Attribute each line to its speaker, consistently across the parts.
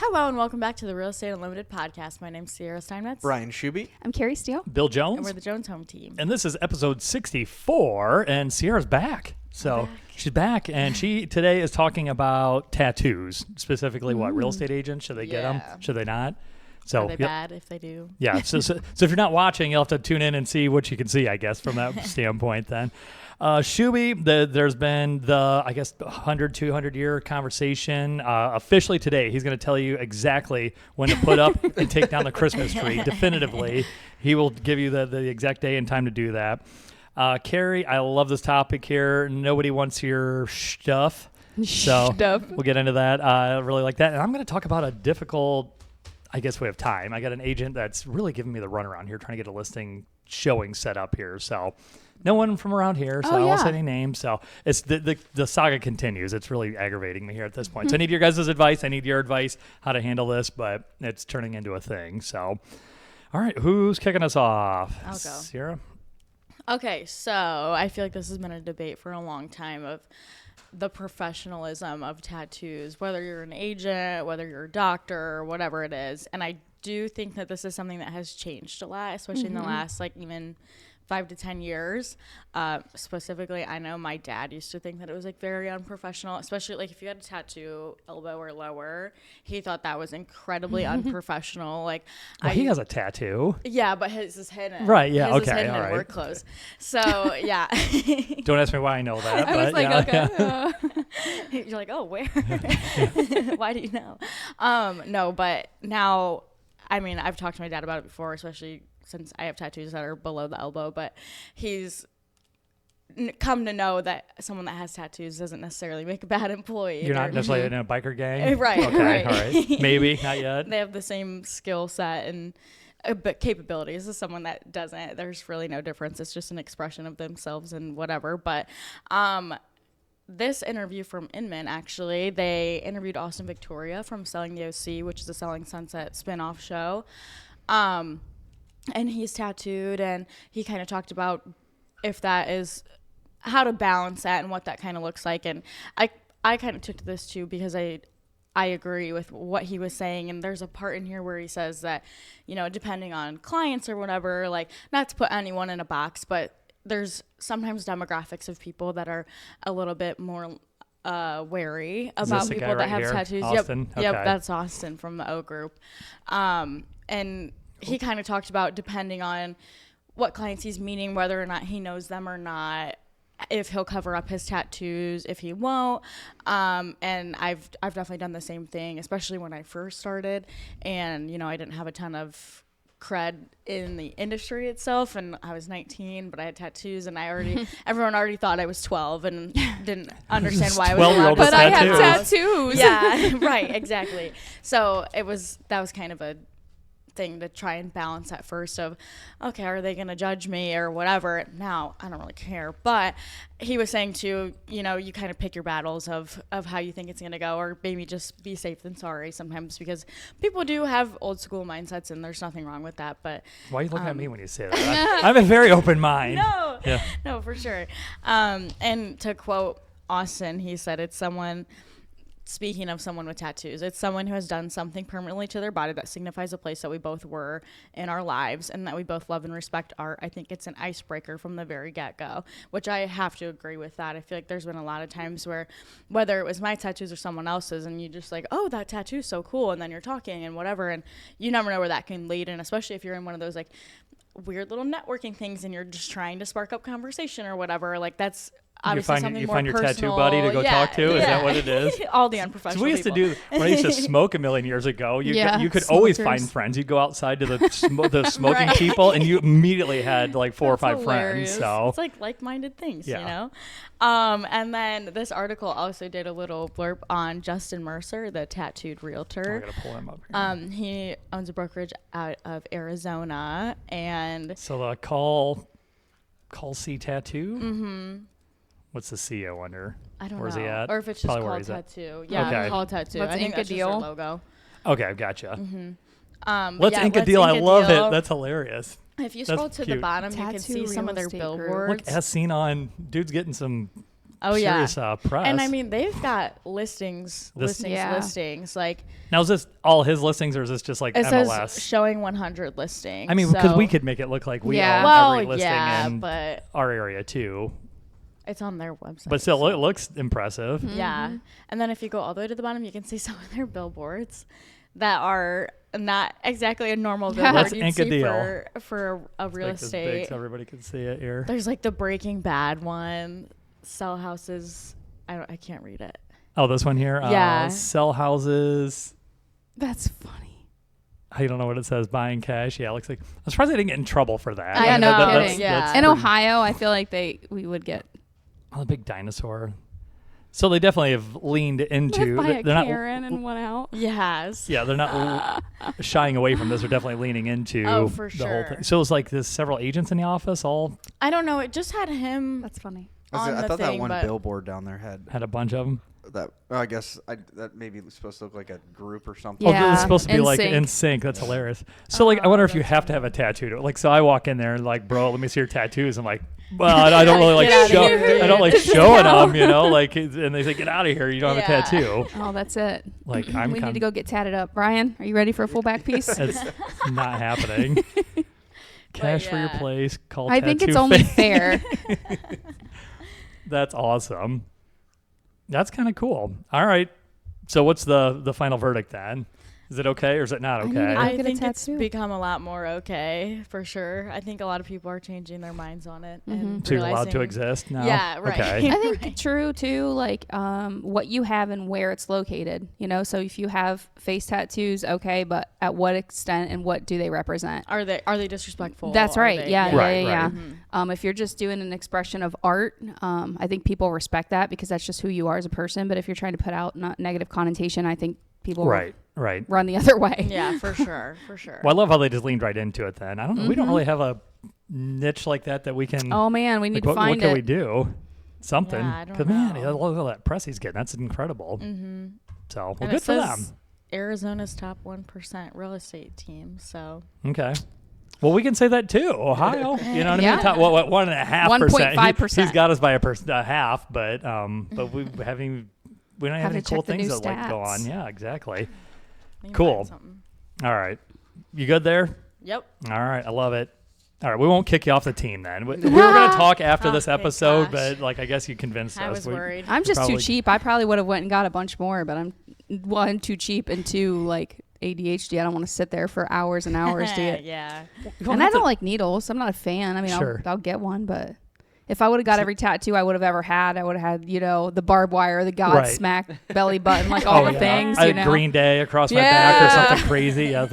Speaker 1: Hello and welcome back to the Real Estate Unlimited podcast. My name's Sierra Steinmetz.
Speaker 2: Brian Schuby.
Speaker 3: I'm Carrie Steele.
Speaker 4: Bill Jones.
Speaker 1: And we're the Jones Home Team.
Speaker 4: And this is episode 64, and Sierra's back. So she's back, and she today is talking about tattoos, specifically what, real estate agents? Should they get them? Should they not? So,
Speaker 1: Are they bad if they do?
Speaker 4: Yeah. So if you're not watching, you'll have to tune in and see what you can see, I guess, from that standpoint then. Shuby, there's been the, I guess, 100, 200-year conversation. Officially today, he's going to tell you exactly when to put up and take down the Christmas tree. Definitively, he will give you the exact day and time to do that. Carrie, I love this topic here. Nobody wants your stuff. So we'll get into that. I really like that. And I'm going to talk about a difficult, I guess we have time. I got an agent that's really giving me the runaround here, trying to get a listing showing set up here. So no one from around here, so I won't say any names. So it's the saga continues. It's really aggravating me here at this point. So I need your guys' advice. I need your advice how to handle this, but it's turning into a thing. So, all right, who's kicking us off?
Speaker 1: I'll go.
Speaker 4: Sierra?
Speaker 1: Okay, so I feel like this has been a debate for a long time of the professionalism of tattoos, whether you're an agent, whether you're a doctor, or whatever it is. And I do think that this is something that has changed a lot, especially in the last, like, even 5 to 10 years. Specifically, I know my dad used to think that it was, like, very unprofessional, especially, like, if you had a tattoo elbow or lower, he thought that was incredibly unprofessional. Like,
Speaker 4: He has a tattoo.
Speaker 1: Yeah, but his is hidden.
Speaker 4: Right, yeah,
Speaker 1: his
Speaker 4: okay,
Speaker 1: is hidden
Speaker 4: all
Speaker 1: in
Speaker 4: right.
Speaker 1: work clothes. So, yeah.
Speaker 4: Don't ask me why I know that.
Speaker 1: I was
Speaker 4: but
Speaker 1: like,
Speaker 4: yeah.
Speaker 1: okay. You're like, oh, where? Why do you know? No, but now, I mean, I've talked to my dad about it before, especially since I have tattoos that are below the elbow, but he's come to know that someone that has tattoos doesn't necessarily make a bad employee.
Speaker 4: You're not necessarily in a biker gang?
Speaker 1: Right.
Speaker 4: Okay,
Speaker 1: right.
Speaker 4: all right. Maybe, not yet.
Speaker 1: They have the same skill set and but capabilities as someone that doesn't. There's really no difference. It's just an expression of themselves and whatever. But this interview from Inman, actually, they interviewed Austin Victoria from Selling the OC, which is a Selling Sunset spinoff show. And he's tattooed, and he kind of talked about if that is how to balance that and what that kind of looks like. And I kind of took to this too because I agree with what he was saying. And there's a part in here where he says that, you know, depending on clients or whatever, like, not to put anyone in a box, but there's sometimes demographics of people that are a little bit more wary about people that have tattoos.
Speaker 4: Austin?
Speaker 1: Yep,
Speaker 4: Okay.
Speaker 1: that's Austin from the O Group. And he kind of talked about depending on what clients he's meeting, whether or not he knows them or not, if he'll cover up his tattoos, if he won't. And I've definitely done the same thing, especially when I first started. And, you know, I didn't have a ton of cred in the industry itself, and I was 19, but I had tattoos, and everyone already thought I was 12 and didn't understand why I was allowed.
Speaker 3: But I have tattoos.
Speaker 1: Yeah, right, exactly. So that was kind of a thing to try and balance at first of, okay, are they going to judge me or whatever? Now, I don't really care. But he was saying too, you know, you kind of pick your battles of how you think it's going to go, or maybe just be safe than sorry sometimes, because people do have old school mindsets, and there's nothing wrong with that. But
Speaker 4: why are you looking at me when you say that? I have a very open mind.
Speaker 1: No, for sure. And to quote Austin, he said, it's someone... Speaking of someone with tattoos, it's someone who has done something permanently to their body that signifies a place that we both were in our lives and that we both love and respect art. I think it's an icebreaker from the very get-go, which I have to agree with that. I feel like there's been a lot of times where, whether it was my tattoos or someone else's, and you just like, oh, that tattoo's so cool, and then you're talking and whatever, and you never know where that can lead, and especially if you're in one of those like weird little networking things and you're just trying to spark up conversation or whatever, like that's obviously something more personal.
Speaker 4: You find your tattoo buddy to go talk to? Is that what it is?
Speaker 1: All the unprofessional
Speaker 4: So we used
Speaker 1: people.
Speaker 4: to do, when I used to smoke a million years ago, you could always find friends. You'd go outside to the smoking people, and you immediately had like 4 or 5
Speaker 1: hilarious.
Speaker 4: friends. So
Speaker 1: it's like like-minded things, you know? And then this article also did a little blurb on Justin Mercer, the tattooed realtor.
Speaker 4: I got to pull him up here.
Speaker 1: He owns a brokerage out of Arizona, and...
Speaker 4: So the Call C Tattoo? Mm-hmm. What's the C, I wonder?
Speaker 1: I don't know.
Speaker 4: Where's he at?
Speaker 1: Or if it's just
Speaker 4: Probably
Speaker 1: called Tattoo. Yeah,
Speaker 4: Okay.
Speaker 1: Called Tattoo.
Speaker 3: Let's
Speaker 1: I think
Speaker 3: ink a
Speaker 1: that's just their
Speaker 3: deal.
Speaker 1: logo.
Speaker 4: Okay, gotcha.
Speaker 1: Mm-hmm.
Speaker 4: Let's ink a deal. I love it. That's hilarious.
Speaker 1: If you scroll to the
Speaker 4: cute.
Speaker 1: bottom, you can
Speaker 3: Tattoo
Speaker 1: see some of their
Speaker 3: real estate
Speaker 1: billboards.
Speaker 4: Look, as seen on, dude's getting some
Speaker 1: Oh yeah.
Speaker 4: serious press.
Speaker 1: And I mean, they've got listings. Like,
Speaker 4: now, is this all his listings, or is this just like
Speaker 1: it
Speaker 4: MLS?
Speaker 1: says showing 100 listings.
Speaker 4: I mean, because we could make it look like we own every listing in
Speaker 1: but
Speaker 4: our area too.
Speaker 1: it's on their website.
Speaker 4: But still, it looks impressive.
Speaker 1: Yeah. And then if you go all the way to the bottom, you can see some of their billboards that are not exactly a normal billboard
Speaker 4: Let's
Speaker 1: you'd
Speaker 4: ink a
Speaker 1: see
Speaker 4: deal.
Speaker 1: for a real
Speaker 4: Like this
Speaker 1: estate.
Speaker 4: big so everybody can see it here.
Speaker 1: There's like the Breaking Bad one, sell houses. I can't read it.
Speaker 4: Oh, this one here.
Speaker 1: Yeah.
Speaker 4: Sell houses.
Speaker 3: That's funny.
Speaker 4: I don't know what it says. Buying cash. Yeah, it looks like. I'm surprised I didn't get in trouble for that.
Speaker 3: I know,
Speaker 4: That's
Speaker 3: kidding.
Speaker 1: Yeah.
Speaker 4: that's
Speaker 3: In
Speaker 4: pretty-
Speaker 3: Ohio, I feel like we would get.
Speaker 4: Oh, the big dinosaur. So they definitely have leaned into.
Speaker 3: Buy a
Speaker 4: They're not.
Speaker 3: Karen and one out.
Speaker 1: Yes.
Speaker 4: Yeah, they're not shying away from this. They're definitely leaning into
Speaker 1: Oh, for
Speaker 4: the whole
Speaker 1: sure.
Speaker 4: thing. So it was like there's several agents in the office, all
Speaker 1: I don't know. It just had him
Speaker 3: That's funny.
Speaker 1: on
Speaker 2: I
Speaker 1: the
Speaker 2: thought
Speaker 1: thing,
Speaker 2: that one
Speaker 1: but
Speaker 2: billboard down there had
Speaker 4: a bunch of them.
Speaker 2: that. I guess that maybe was supposed to look like a group or something.
Speaker 3: Yeah.
Speaker 4: Oh, it's supposed to be like
Speaker 3: NSYNC.
Speaker 4: in sync. That's hilarious. So like, I wonder if you have to have a tattoo. Like, so I walk in there and like, bro, let me see your tattoos. I'm like, well, I don't really like
Speaker 1: Get outta
Speaker 4: show.
Speaker 1: here, dude.
Speaker 4: I don't like showing them, you know. Like, and they say, get out of here. You don't have a
Speaker 1: Yeah.
Speaker 4: tattoo.
Speaker 3: Oh, that's it.
Speaker 4: Like, I'm
Speaker 3: We need
Speaker 4: kind
Speaker 3: to go get tatted up. Brian, are you ready for a full back piece?
Speaker 4: It's not happening. Cash for your
Speaker 1: yeah.
Speaker 4: place. Call.
Speaker 3: I think it's
Speaker 4: Tattoo
Speaker 3: only
Speaker 4: Face.
Speaker 3: fair.
Speaker 4: That's awesome. That's kind of cool. All right. So what's the final verdict then? Is it okay or is it not
Speaker 3: I need
Speaker 4: okay?
Speaker 3: to
Speaker 1: I
Speaker 3: get a
Speaker 1: think it's
Speaker 3: tattoo.
Speaker 1: become a lot more okay for sure. I think a lot of people are changing their minds on it and
Speaker 4: So you're allowed to
Speaker 1: realizing-
Speaker 4: exist now?
Speaker 1: Yeah, right.
Speaker 4: Okay.
Speaker 3: I think true too, like what you have and where it's located. You know, so if you have face tattoos, okay, but at what extent and what do they represent?
Speaker 1: Are they disrespectful?
Speaker 3: That's
Speaker 1: Are
Speaker 3: right.
Speaker 1: they-
Speaker 3: Yeah,
Speaker 4: Right,
Speaker 3: yeah.
Speaker 4: right.
Speaker 3: If you're just doing an expression of art, I think people respect that because that's just who you are as a person. But if you're trying to put out not negative connotation, I think people
Speaker 4: Right.
Speaker 3: run the other way.
Speaker 1: Yeah, for sure, for sure.
Speaker 4: Well, I love how they just leaned right into it then. I don't know. We don't really have a niche like that we can.
Speaker 3: Oh man, we need
Speaker 4: like,
Speaker 3: to
Speaker 4: what
Speaker 3: find
Speaker 4: can
Speaker 3: it.
Speaker 4: we do? Something.
Speaker 1: Yeah, I don't
Speaker 4: 'Cause, man,
Speaker 1: know.
Speaker 4: look at all that press he's getting. That's incredible.
Speaker 1: Mm-hmm.
Speaker 4: So, well,
Speaker 1: And
Speaker 4: good
Speaker 1: it
Speaker 4: for
Speaker 1: says
Speaker 4: them.
Speaker 1: Arizona's top 1% real estate team. So
Speaker 4: Okay. Well, we can say that too. Ohio, you know what I
Speaker 3: Yeah.
Speaker 4: mean? Top, what 1.5%?
Speaker 3: 1.5%.
Speaker 4: He's got us by a half, but we haven't. We don't have
Speaker 3: Have
Speaker 4: any
Speaker 3: to
Speaker 4: cool
Speaker 3: check the
Speaker 4: things
Speaker 3: new
Speaker 4: to like go on.
Speaker 3: stats.
Speaker 4: Yeah, exactly.
Speaker 1: we can
Speaker 4: Cool.
Speaker 1: find something.
Speaker 4: All right. You good there?
Speaker 1: Yep.
Speaker 4: All right. I love it. All right. We won't kick you off the team then. We were going to talk after
Speaker 1: Oh,
Speaker 4: this
Speaker 1: thank
Speaker 4: episode,
Speaker 1: gosh.
Speaker 4: but like I guess you convinced
Speaker 1: I
Speaker 4: us.
Speaker 1: was worried.
Speaker 3: I'm just
Speaker 4: Probably-
Speaker 3: too cheap. I probably would have went and got a bunch more, but I'm one, too cheap, and two, like ADHD. I don't want to sit there for hours and hours to get.
Speaker 1: Yeah.
Speaker 3: And I don't like needles. I'm not a fan. I mean,
Speaker 4: Sure.
Speaker 3: I'll get one, but if I would have got every tattoo I would have ever had, I would have had, the barbed wire, the Godsmack belly button, like all the
Speaker 4: yeah.
Speaker 3: things,
Speaker 4: I
Speaker 3: you
Speaker 4: had
Speaker 3: know.
Speaker 4: Green Day across my back or something crazy. Yeah.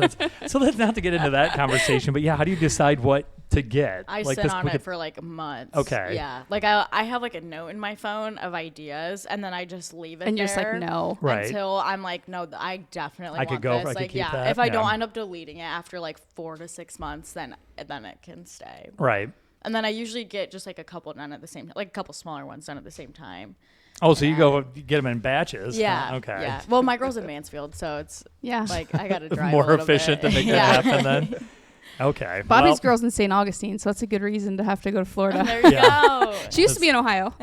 Speaker 4: So let's not to get into that conversation. But yeah, how do you decide what to get?
Speaker 1: I
Speaker 4: like
Speaker 1: sit
Speaker 4: 'cause
Speaker 1: on
Speaker 4: we
Speaker 1: it
Speaker 4: could-
Speaker 1: for like months.
Speaker 4: Okay.
Speaker 1: Yeah. Like I have like a note in my phone of ideas and then I just leave it
Speaker 3: And you're just like,
Speaker 1: there
Speaker 3: no.
Speaker 4: Right.
Speaker 1: until I'm like, no, I definitely
Speaker 4: I
Speaker 1: want
Speaker 4: could go
Speaker 1: this.
Speaker 4: for- I could
Speaker 1: like,
Speaker 4: keep
Speaker 1: yeah.
Speaker 4: that,
Speaker 1: If I
Speaker 4: yeah.
Speaker 1: don't end up deleting it after like 4 to 6 months, then it can stay.
Speaker 4: Right.
Speaker 1: And then I usually get just like a couple done at the same time, like a couple smaller ones done at the same time.
Speaker 4: Oh, so you get them in batches?
Speaker 1: Yeah.
Speaker 4: Okay.
Speaker 1: Yeah. Well, my girl's in Mansfield, so it's
Speaker 3: Yeah.
Speaker 1: like I got to drive
Speaker 4: More
Speaker 1: a little
Speaker 4: efficient
Speaker 1: bit.
Speaker 4: to make that happen then. Okay.
Speaker 3: Bobby's
Speaker 4: well,
Speaker 3: girl's in St. Augustine, so that's a good reason to have to go to Florida.
Speaker 1: There you
Speaker 4: Yeah.
Speaker 1: go.
Speaker 3: She used to be in Ohio.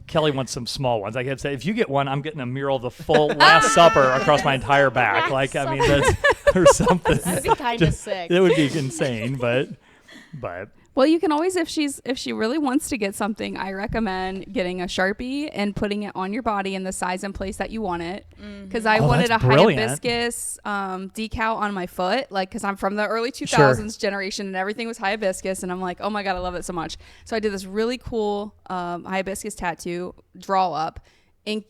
Speaker 4: Kelly wants some small ones. I have to say, if you get one, I'm getting a mural of the full Last Supper across my entire back. Like, I mean, that's or something.
Speaker 1: That'd be kind of sick.
Speaker 4: It would be insane, but
Speaker 3: Well, you can always, if she really wants to get something, I recommend getting a Sharpie and putting it on your body in the size and place that you want it. Because I wanted a
Speaker 4: that's brilliant.
Speaker 3: hibiscus decal on my foot, like because I'm from the early 2000s generation and everything was hibiscus, and I'm like, oh my god, I love it so much. So I did this really cool hibiscus tattoo, draw up, ink.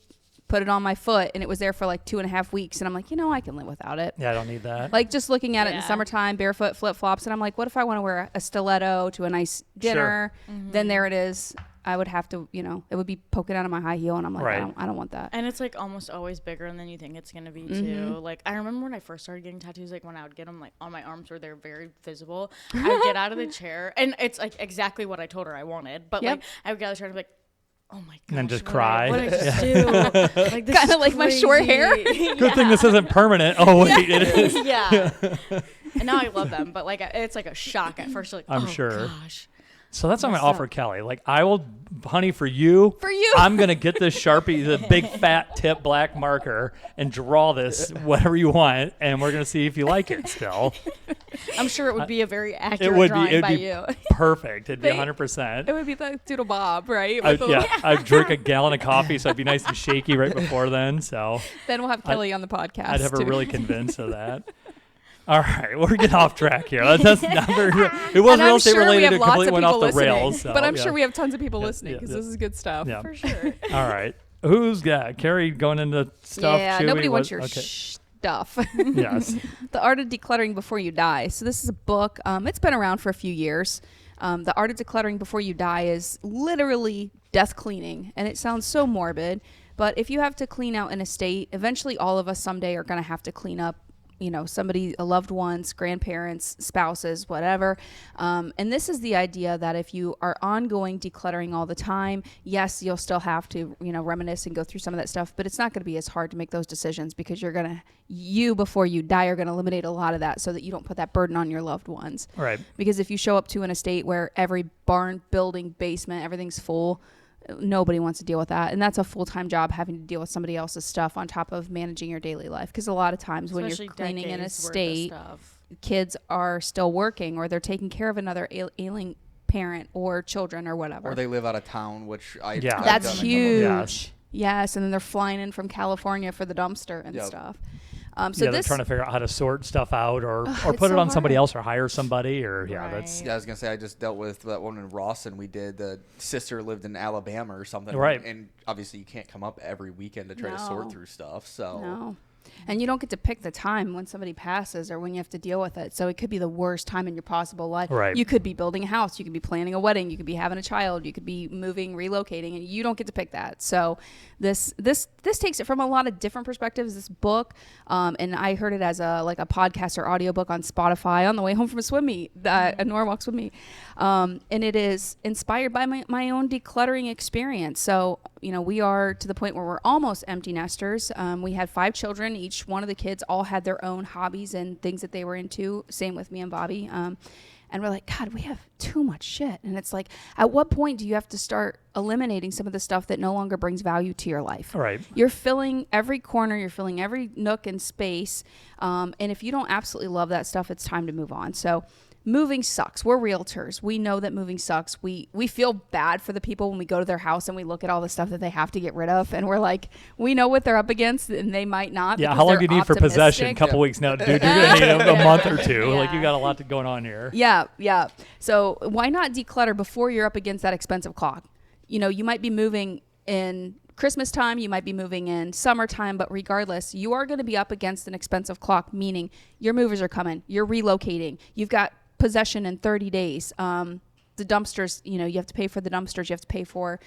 Speaker 3: Put it on my foot, and it was there for like 2.5 weeks. And I'm like, I can live without it.
Speaker 4: yeah, I don't need that.
Speaker 3: Like just looking at it in the
Speaker 1: Yeah.
Speaker 3: summertime, barefoot, flip flops, and I'm like, what if I want to wear a stiletto to a nice dinner? Then there it is. I would have to, it would be poking out of my high heel, and I'm like,
Speaker 4: Right.
Speaker 3: I don't want that.
Speaker 1: And it's like almost always bigger than you think it's gonna be too. Like I remember when I first started getting tattoos, like when I would get them like on my arms where they're very visible, I would get out of the chair, and it's like exactly what I told her I wanted. But
Speaker 3: Yep.
Speaker 1: like I would get out of the chair and be like, oh my god,
Speaker 4: And then just cry.
Speaker 1: What did I just do? Like this
Speaker 3: Kinda
Speaker 1: is
Speaker 3: like my short hair.
Speaker 1: crazy.
Speaker 4: Good thing this isn't permanent. Oh wait, it is.
Speaker 1: Yeah. And now I love them, but like it's like a shock at first. You're like,
Speaker 4: I'm
Speaker 1: oh
Speaker 4: sure.
Speaker 1: gosh.
Speaker 4: So that's what I'm
Speaker 1: Yes,
Speaker 4: going to offer Kelly. Like, I will, honey, for you, I'm going to get this Sharpie, the big fat tip black marker, and draw this whatever you want, and we're going to see if you like it still.
Speaker 1: I'm sure it would be a very accurate drawing by you.
Speaker 4: Perfect. It'd be 100%.
Speaker 3: It would be like Doodle Bob, right?
Speaker 4: I'd drink a gallon of coffee, so I'd be nice and shaky right before then. So
Speaker 3: then we'll have Kelly on the podcast.
Speaker 4: I'd have her really convinced of that. All right, we're getting off track here. That's not very. It wasn't real estate related. It completely went off the rails. So,
Speaker 3: but I'm sure we have tons of people listening because this is good stuff.
Speaker 4: Yeah.
Speaker 1: For sure.
Speaker 4: All right, who's got Carrie going into stuff?
Speaker 3: Yeah,
Speaker 4: Chewy?
Speaker 3: nobody wants your stuff.
Speaker 4: Yes.
Speaker 3: The Art of Decluttering Before You Die. So this is a book. It's been around for a few years. The Art of Decluttering Before You Die is literally death cleaning, and it sounds so morbid. But if you have to clean out an estate, eventually all of us someday are going to have to clean up, somebody, a loved ones, grandparents, spouses, whatever. And this is the idea that if you are ongoing decluttering all the time, yes, you'll still have to, reminisce and go through some of that stuff, but it's not going to be as hard to make those decisions because you before you die are going to eliminate a lot of that so that you don't put that burden on your loved ones.
Speaker 4: Right.
Speaker 3: Because if you show up to an estate where every barn, building, basement, everything's full, nobody wants to deal with that. And that's a full-time job, having to deal with somebody else's stuff on top of managing your daily life. Because a lot of times when you're cleaning an estate, kids are still working or they're taking care of another ailing parent or children or whatever.
Speaker 2: Or they live out of town, which
Speaker 3: that's huge. Yes, and then they're flying in from California for the dumpster and stuff. So
Speaker 4: they're trying to figure out how to sort stuff out or put it on somebody else or hire somebody or that's.
Speaker 2: Yeah, I was gonna say I just dealt with that one in Rawson. We did. The sister lived in Alabama or something,
Speaker 4: right?
Speaker 2: And obviously you can't come up every weekend to try to sort through stuff. So
Speaker 3: no. And you don't get to pick the time when somebody passes or when you have to deal with it. So it could be the worst time in your possible life.
Speaker 4: Right.
Speaker 3: You could be building a house. You could be planning a wedding. You could be having a child. You could be moving, relocating, and you don't get to pick that. So this takes it from a lot of different perspectives, this book. And I heard it as a podcast or audiobook on Spotify on the way home from a swim meet, a Nora walks with me. And it is inspired by my own decluttering experience. So, we are to the point where we're almost empty nesters. We had 5 children. Each one of the kids all had their own hobbies and things that they were into. Same with me and Bobby. And we're like, God, we have too much shit. And it's like, at what point do you have to start eliminating some of the stuff that no longer brings value to your life?
Speaker 4: Right.
Speaker 3: You're filling every corner. You're filling every nook and space. And if you don't absolutely love that stuff, it's time to move on. So moving sucks. We're realtors. We know that moving sucks. We feel bad for the people when we go to their house and we look at all the stuff that they have to get rid of. And we're like, we know what they're up against and they might not.
Speaker 4: Yeah, how long do you need for possession? A couple weeks now. Dude, you're going to need a month or two. Yeah. Like, you got a lot going on here.
Speaker 3: Yeah. So why not declutter before you're up against that expensive clock? You might be moving in Christmas time, you might be moving in summertime, but regardless, you are going to be up against an expensive clock, meaning your movers are coming, you're relocating, you've got possession in 30 days. The dumpsters, you have to pay for the dumpsters. You have to pay for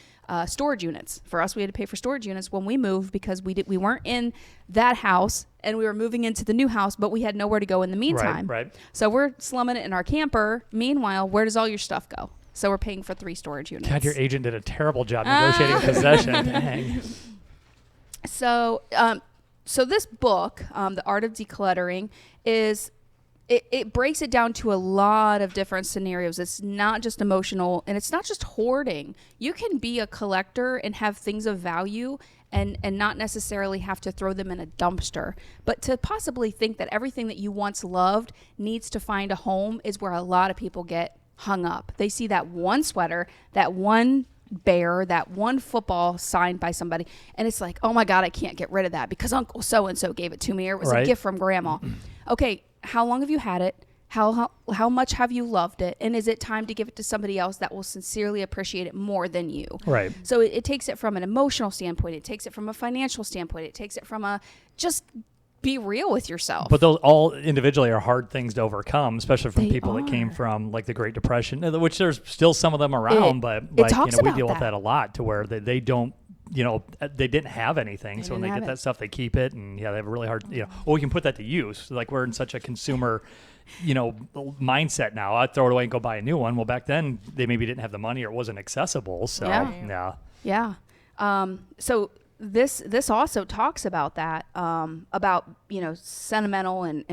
Speaker 3: storage units. For us, we had to pay for storage units when we moved because we weren't in that house and we were moving into the new house, but we had nowhere to go in the meantime.
Speaker 4: Right.
Speaker 3: So we're slumming it in our camper. Meanwhile, where does all your stuff go? So we're paying for 3 storage units.
Speaker 4: God, your agent did a terrible job negotiating possession. Dang.
Speaker 3: So this book, The Art of Decluttering, is... It breaks it down to a lot of different scenarios. It's not just emotional and it's not just hoarding. You can be a collector and have things of value and not necessarily have to throw them in a dumpster. But to possibly think that everything that you once loved needs to find a home is where a lot of people get hung up. They see that one sweater, that one bear, that one football signed by somebody, and it's like, oh my God, I can't get rid of that because Uncle so-and-so gave it to me or it was a gift from Grandma. Okay. How long have you had it? How much have you loved it? And is it time to give it to somebody else that will sincerely appreciate it more than you?
Speaker 4: Right.
Speaker 3: So it takes it from an emotional standpoint. It takes it from a financial standpoint. It takes it from a just be real with yourself.
Speaker 4: But those all individually are hard things to overcome, especially from people that came from like the Great Depression, which there's still some of them around, but we deal with that a lot to where they don't. They didn't have anything. So when they get that stuff, they keep it. And they have a really hard, we can put that to use. Like we're in such a consumer, mindset now. I'd throw it away and go buy a new one. Well, back then they maybe didn't have the money or it wasn't accessible. So,
Speaker 3: yeah. So this also talks about that, about, sentimental and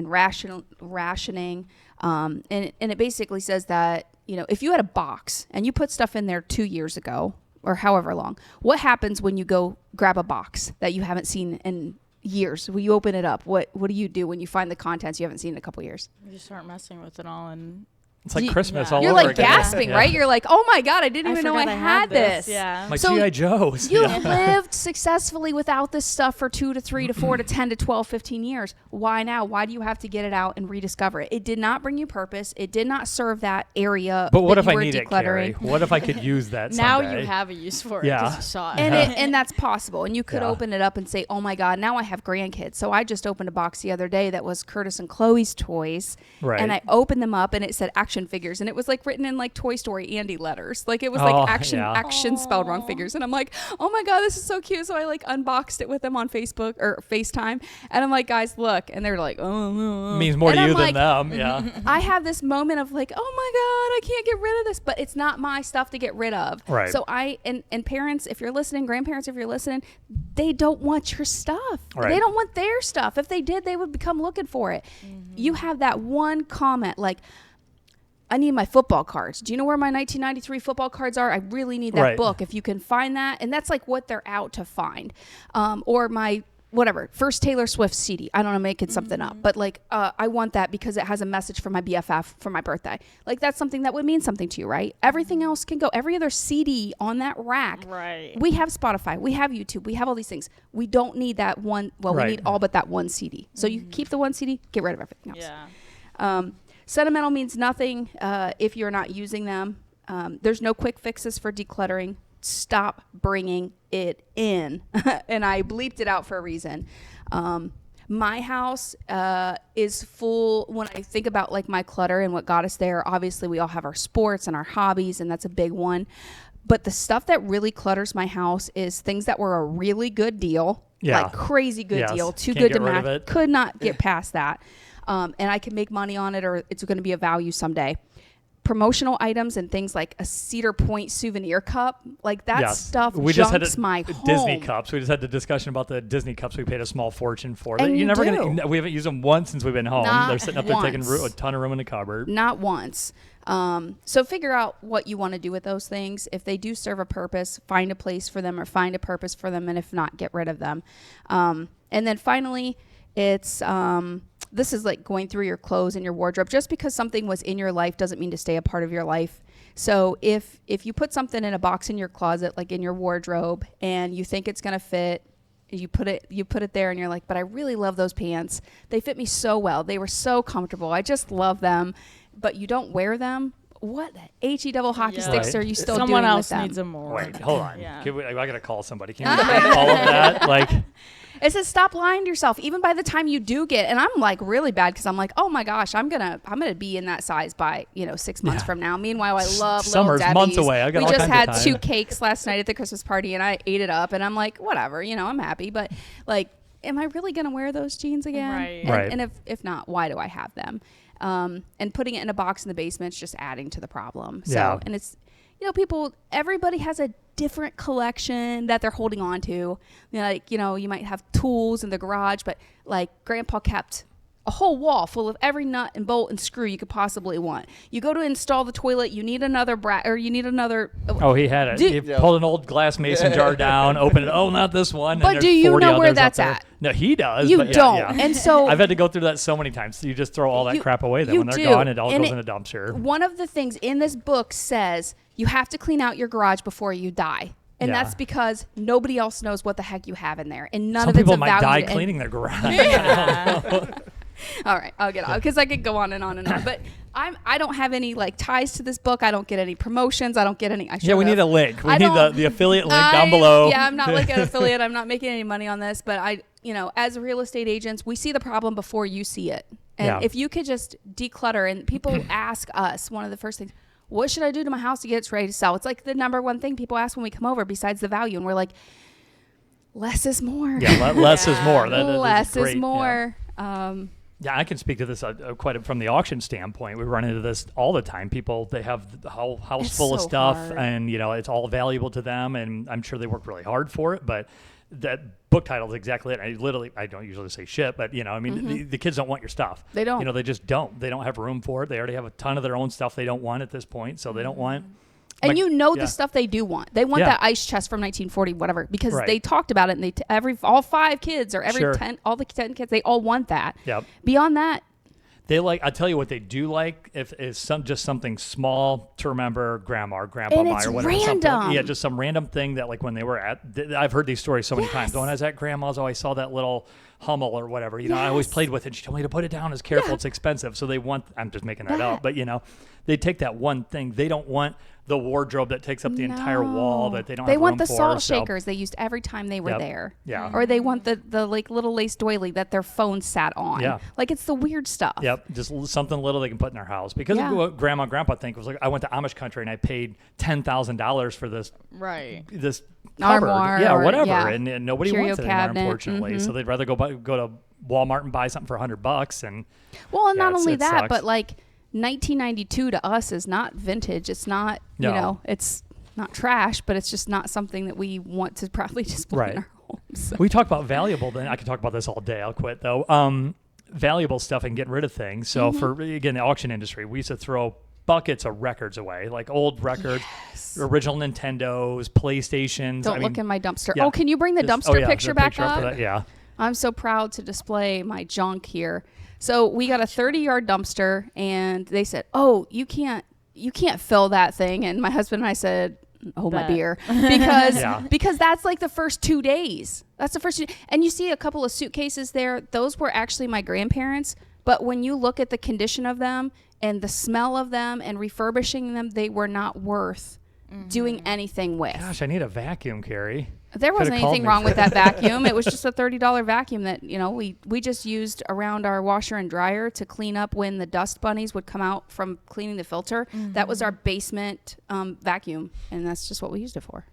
Speaker 3: rationing. And it basically says that if you had a box and you put stuff in there 2 years ago or however long, what happens when you go grab a box that you haven't seen in years? When you open it up, what do you do when you find the contents you haven't seen in a couple years?
Speaker 1: You just start messing with it all, and
Speaker 4: it's like Christmas all
Speaker 3: you're
Speaker 4: over
Speaker 3: like
Speaker 4: again.
Speaker 3: gasping, right? You're like, oh my God, I didn't even know I had this.
Speaker 1: Yeah.
Speaker 4: My
Speaker 3: So
Speaker 4: G.I. Joes.
Speaker 3: You lived successfully without this stuff for 2 to 3 to 4 to 10 to 12, 15 years. Why now? Why do you have to get it out and rediscover it? It did not bring you purpose. It did not serve that area.
Speaker 4: But what
Speaker 3: that
Speaker 4: if
Speaker 3: you
Speaker 4: I
Speaker 3: were
Speaker 4: need it, Carrie?
Speaker 3: decluttering.
Speaker 4: What if I could use that
Speaker 1: Now
Speaker 4: someday?
Speaker 1: you have a use for it
Speaker 4: Yeah.
Speaker 1: because you saw it.
Speaker 3: And that's possible. And you could
Speaker 4: Yeah.
Speaker 3: open it up and say, oh my God, now I have grandkids. So I just opened a box the other day that was Curtis and Chloe's toys.
Speaker 4: Right.
Speaker 3: And I opened them up and it said action figures. And it was like written in like Toy Story Andy letters. Like it was like action spelled wrong figures. And I'm like, oh my God, this is so cute. So I like unboxed it with them on Facebook or FaceTime. And I'm like, guys, look. And they're like, oh.
Speaker 4: Means more
Speaker 3: and
Speaker 4: to
Speaker 3: I'm
Speaker 4: you
Speaker 3: like,
Speaker 4: than them. Yeah.
Speaker 3: I have this moment of like, oh my God, I can't get rid of this, but it's not my stuff to get rid of.
Speaker 4: Right.
Speaker 3: So and parents, if you're listening, grandparents, if you're listening, they don't want your stuff.
Speaker 4: Right.
Speaker 3: They don't want their stuff. If they did, they would come looking for it. You have that one comment like, I need my football cards. Do you know where my 1993 football cards are? I really need that
Speaker 4: Right.
Speaker 3: book. If you can find that. And that's like what they're out to find. Or my whatever, first Taylor Swift CD. I don't know, making something up. But like, I want that because it has a message for my BFF for my birthday. Like that's something that would mean something to you, right? Everything else can go. Every other CD on that rack.
Speaker 1: Right.
Speaker 3: We have Spotify. We have YouTube. We have all these things. We don't need that one. Well,
Speaker 4: Right.
Speaker 3: we need all but that one CD. So you keep the one CD, get rid of everything else.
Speaker 1: Yeah.
Speaker 3: Sentimental means nothing if you're not using them. There's no quick fixes for decluttering. Stop bringing it in. And I bleeped it out for a reason. My house is full. When I think about like my clutter and what got us there, obviously we all have our sports and our hobbies, and that's a big one. But the stuff that really clutters my house is things that were a really good deal,
Speaker 4: Yeah.
Speaker 3: like crazy good
Speaker 4: Yes.
Speaker 3: deal, too
Speaker 4: Can't
Speaker 3: good
Speaker 4: get
Speaker 3: to
Speaker 4: rid of
Speaker 3: match.
Speaker 4: it.
Speaker 3: Could not get past that. And I can make money on it, or it's going to be a value someday. Promotional items and things like a Cedar Point souvenir cup, like that
Speaker 4: Yes.
Speaker 3: stuff
Speaker 4: We just had
Speaker 3: junks my home.
Speaker 4: Disney cups. We just had the discussion about the Disney cups we paid a small fortune for.
Speaker 3: And you do.
Speaker 4: We haven't used them once since we've been home.
Speaker 3: Not
Speaker 4: They're sitting up there taking
Speaker 3: once.
Speaker 4: a ton of room in the cupboard.
Speaker 3: Not once. So figure out what you want to do with those things. If they do serve a purpose, find a place for them or find a purpose for them. And if not, get rid of them. And then finally, it's this is like going through your clothes and your wardrobe. Just because something was in your life doesn't mean to stay a part of your life. So if you put something in a box in your closet, like in your wardrobe, and you think it's going to fit, you put it there and you're like, but I really love those pants. They fit me so well. They were so comfortable. I just love them. But you don't wear them. What HE double hockey sticks
Speaker 4: Right.
Speaker 3: are you still
Speaker 1: Someone
Speaker 3: doing
Speaker 1: else
Speaker 3: with them?
Speaker 1: needs them more.
Speaker 4: Wait, hold on.
Speaker 1: Yeah.
Speaker 4: I got to call somebody. Can you repeat all of that? Like,
Speaker 3: It says stop lying to yourself. Even by the time you do get, and I'm like really bad because I'm like, oh my gosh, I'm gonna be in that size by 6 months from now. Meanwhile, I love
Speaker 4: Summer's
Speaker 3: Little
Speaker 4: months
Speaker 3: Debbie's.
Speaker 4: away. I got
Speaker 3: we
Speaker 4: all
Speaker 3: just
Speaker 4: kinds of
Speaker 3: had
Speaker 4: time.
Speaker 3: 2 cakes last night at the Christmas party, and I ate it up, and I'm like, whatever, I'm happy, but like, am I really gonna wear those jeans again?
Speaker 1: Right.
Speaker 3: And,
Speaker 4: Right.
Speaker 3: and if not, why do I have them? And putting it in a box in the basement is just adding to the problem. So,
Speaker 4: Yeah.
Speaker 3: and it's, everybody has a different collection that they're holding on to. You might have tools in the garage, but like Grandpa kept a whole wall full of every nut and bolt and screw you could possibly want. You go to install the toilet, you need another
Speaker 4: oh, he had it. He pulled an old glass mason jar down, opened it. Oh, not this one.
Speaker 3: But
Speaker 4: and
Speaker 3: do
Speaker 4: there's
Speaker 3: you
Speaker 4: 40
Speaker 3: know where
Speaker 4: others up
Speaker 3: that's
Speaker 4: there.
Speaker 3: at?
Speaker 4: No, he does.
Speaker 3: You
Speaker 4: but yeah,
Speaker 3: don't.
Speaker 4: yeah.
Speaker 3: And so
Speaker 4: I've had to go through that so many times. You just throw all that crap away. Then
Speaker 3: you
Speaker 4: when they're
Speaker 3: do.
Speaker 4: gone, it all
Speaker 3: And
Speaker 4: goes in a dumpster.
Speaker 3: One of the things in this book says you have to clean out your garage before you die. And
Speaker 4: Yeah.
Speaker 3: that's because nobody else knows what the heck you have in there. And none
Speaker 4: Some
Speaker 3: of it's
Speaker 4: people
Speaker 3: of
Speaker 4: might die
Speaker 3: value to
Speaker 4: cleaning their garage.
Speaker 3: All right, I'll get off because I could go on and on and on. But I don't have any like ties to this book. I don't get any promotions. I don't get any.
Speaker 4: Yeah, we need a link. We
Speaker 3: I
Speaker 4: need
Speaker 3: don't-
Speaker 4: the affiliate link down below.
Speaker 3: Yeah, I'm not like an affiliate. I'm not making any money on this. But as real estate agents, we see the problem before you see it. And
Speaker 4: Yeah.
Speaker 3: if you could just declutter, and people ask us, one of the first things, what should I do to my house to get it ready to sell? It's like the number one thing people ask when we come over besides the value. And we're like, less is more.
Speaker 4: Yeah, less is more.
Speaker 3: Less
Speaker 4: great.
Speaker 3: is
Speaker 4: Yeah.
Speaker 3: more.
Speaker 4: Yeah, I can speak to this quite from the auction standpoint. We run into this all the time. People, they have the whole house
Speaker 3: It's
Speaker 4: full of
Speaker 3: so
Speaker 4: stuff,
Speaker 3: hard.
Speaker 4: and it's all valuable to them, and I'm sure they work really hard for it. But that book title is exactly it. I don't usually say shit, but I mean, the kids don't want your stuff.
Speaker 3: They don't.
Speaker 4: They just don't. They don't have room for it. They already have a ton of their own stuff they don't want at this point, so they don't want.
Speaker 3: And
Speaker 4: the
Speaker 3: stuff they do want. They want that ice chest from 1940, whatever, because they talked about it, and all 5 kids or every 10, all the 10 kids, they all want that.
Speaker 4: Yep.
Speaker 3: Beyond that,
Speaker 4: they I tell you what they do like is just something small to remember grandma or grandpa
Speaker 3: and
Speaker 4: by
Speaker 3: it's
Speaker 4: or whatever.
Speaker 3: random.
Speaker 4: Yeah, just some random thing that when they were I've heard these stories so many times. When I was at grandma's, I saw that little Hummel or whatever. I always played with it. She told me to put it down. It's careful. It's expensive. So they want. I'm just making that up, but they take that one thing. They don't want the wardrobe that takes up the entire wall that they don't.
Speaker 3: They
Speaker 4: have
Speaker 3: want
Speaker 4: room
Speaker 3: the
Speaker 4: for,
Speaker 3: salt
Speaker 4: so.
Speaker 3: shakers they used every time they were there.
Speaker 4: Yeah.
Speaker 3: Or they want the little lace doily that their phone sat on.
Speaker 4: Yeah.
Speaker 3: It's the weird stuff.
Speaker 4: Yep, just something little they can put in their house. Because of what Grandma and Grandpa think was I went to Amish country and I paid $10,000 for this.
Speaker 1: Right.
Speaker 4: This cupboard,
Speaker 3: armoire,
Speaker 4: whatever, and nobody
Speaker 3: curio
Speaker 4: wants it
Speaker 3: cabinet.
Speaker 4: anymore, unfortunately. So they'd rather go to Walmart and buy something for $100 and.
Speaker 3: Well, and not only
Speaker 4: it
Speaker 3: that,
Speaker 4: sucks.
Speaker 3: but 1992 to us is not vintage. It's not, it's not trash, but it's just not something that we want to probably display in our homes.
Speaker 4: We talk about valuable, then I can talk about this all day. I'll quit though. Valuable stuff and getting rid of things. So for, again, the auction industry, we used to throw buckets of records away, like old records, original Nintendos, PlayStations.
Speaker 3: Don't look in my dumpster.
Speaker 4: Yeah.
Speaker 3: Oh, can you bring the dumpster picture back up?
Speaker 4: That, yeah.
Speaker 3: I'm so proud to display my junk here. So we got a 30-yard dumpster, and they said, "Oh, you can't fill that thing." And my husband and I said, "Oh, my dear," because that's the first 2 days. That's the first 2. And you see a couple of suitcases there. Those were actually my grandparents. But when you look at the condition of them and the smell of them and refurbishing them, they were not worth doing anything with.
Speaker 4: Gosh, I need a vacuum, Carrie.
Speaker 3: There wasn't anything wrong with that vacuum. It was just a $30 vacuum that, we just used around our washer and dryer to clean up when the dust bunnies would come out from cleaning the filter. That was our basement vacuum, and that's just what we used it for.